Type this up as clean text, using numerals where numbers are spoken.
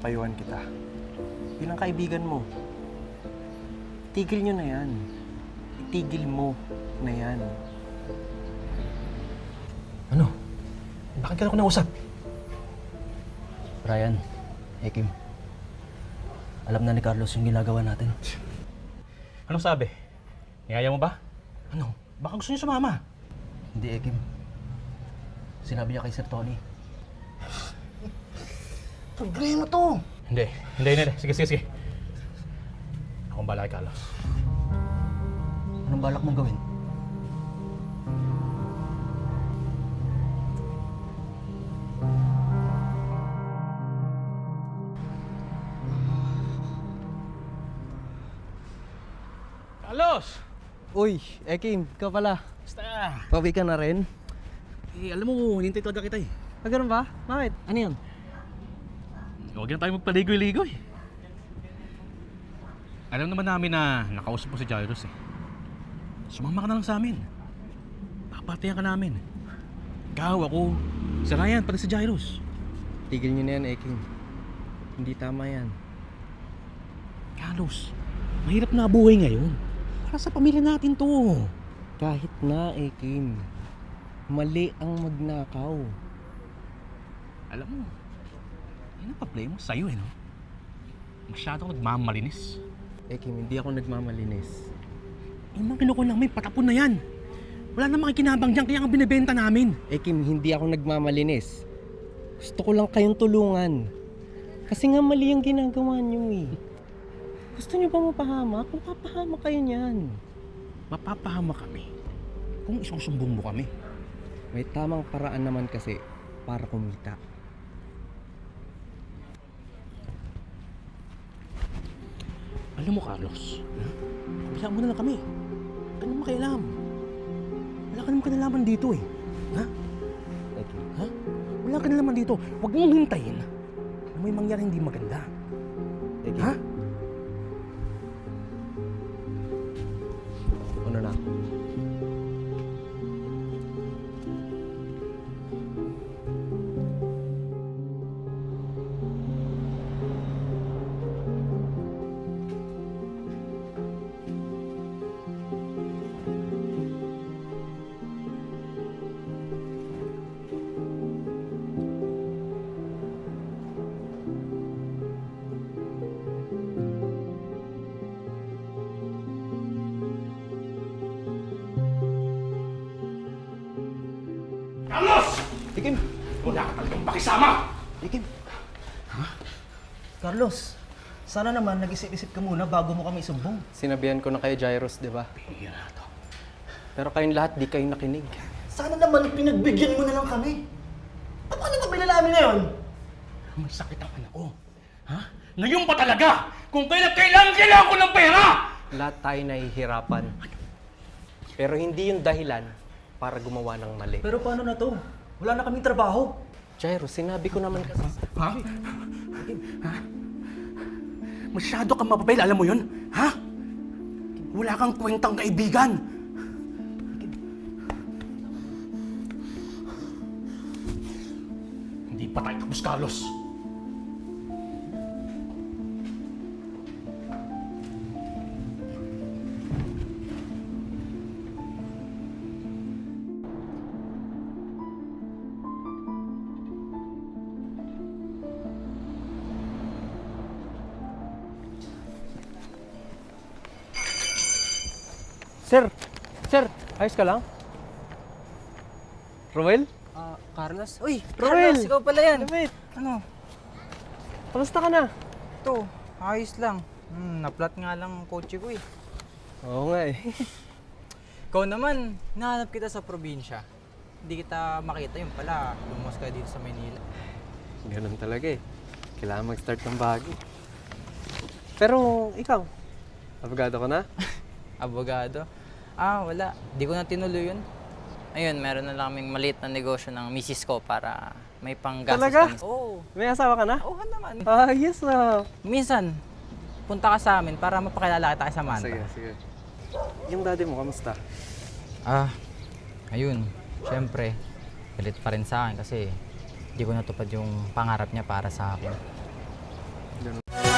Payuhan kita. Bilang kaibigan mo. Tigil nyo na yan. Itigil mo na yan. Ano? Bakit ka na ako nausap? Brian, Kim. Alam na ni Carlos yung ginagawa natin. Anong sabi? Niyaya mo ba? Ano? Baka gusto niyo sumama. Hindi, Kim. Sinabi niya kay Sir Tony. Problema to! Hindi. Sige. Akong bahala kay Carlos. Anong balak mong gawin? Carlos! Uy, Kim, ikaw pala. Basta. Pauwi ka na rin? Alam mo, hinintay talaga kita eh. Ganun ba? Bakit? Ano yan? Huwag na tayo magpaligoy-ligoy. Alam naman namin na nakausap mo si Jairus eh. Sumama ka na lang sa amin. Papatayan ka namin. Ikaw, ako, si Ryan, pati si Jairus. Tigil nyo na yan, Kim. Hindi tama yan. Carlos, mahirap na buhay ngayon. Para sa pamilya natin to. Kahit na, Kim. Mali ang magnakaw. Alam mo, yun ang problema sa'yo eh, no? Masyadong nagmamalinis. Kim, hindi ako nagmamalinis. Yung mga kinukuha namin, patapon na yan. Wala namang kinabang dyan, kaya ang binibenta namin. Kim, hindi ako nagmamalinis. Gusto ko lang kayong tulungan. Kasi nga mali ang ginagawa nyo eh. Gusto nyo ba mapahamak? Mapapahamak kayo niyan. Mapapahama kami kung isusumbong mo kami. May tamang paraan naman kasi para kumita. Alam mo, Carlos, pabayaan mo na lang kami. Ano naman kailangan? Wala ka naman kinalaman dito eh. Ha? Kim. Ha? Wala ka naman dito. Huwag mong hintayin na may mangyari hindi maganda. Kim. Ha? Ano na? Carlos! Kim! Wala ka talagang pakisama! Kim! Carlos, sana naman nag-isip-isip ka muna bago mo kami isumbong. Sinabihan ko na kayo, Jairus, di ba? Pihira to. Pero kayong lahat, di kayo nakinig. Sana naman pinagbigyan mo na lang kami. Paano ka bilalamin ngayon? May sakit ang anak ko. Ha? Ngayon pa talaga! Kung kailangan ko ng pera! Lahat tayo nahihirapan. Pero hindi yung dahilan para gumawa ng mali. Pero paano na to? Wala na kaming trabaho. Jairus, sinabi ko naman kasi. Ha? Ha? Masyado kang mapapayla, alam mo yun? Ha? Wala kang kwentang kaibigan. Hindi pa tayo tapos, Carlos. Sir, ayos ka lang? Roel? Carlos? Uy, Roel! Carlos, ikaw pala yan. Wait, Ano? kamusta ka na? Ito, ayos lang. Naplat nga lang ang kotse ko eh. Oo nga eh. Ikaw naman, nahanap kita sa probinsya. Hindi kita makita, yun pala, lumos ka dito sa Maynila. Ganun talaga eh. Kailangan mag-start ng bago. Pero ikaw, abogado ka na? Abogado? Wala. Di ko na tinuloy yun. Ayun, meron na lang kaming maliit na negosyo ng misis ko para may panggastos Talaga? kami. Oo. May asawa ka na? Oo naman. Yes na. Minsan, punta ka sa amin para mapakilala kita kay Samantha. Sige. Yung daddy mo, kamusta? Ayun. Siyempre, galit pa rin sa akin kasi di ko natupad yung pangarap niya para sa akin. Ganun.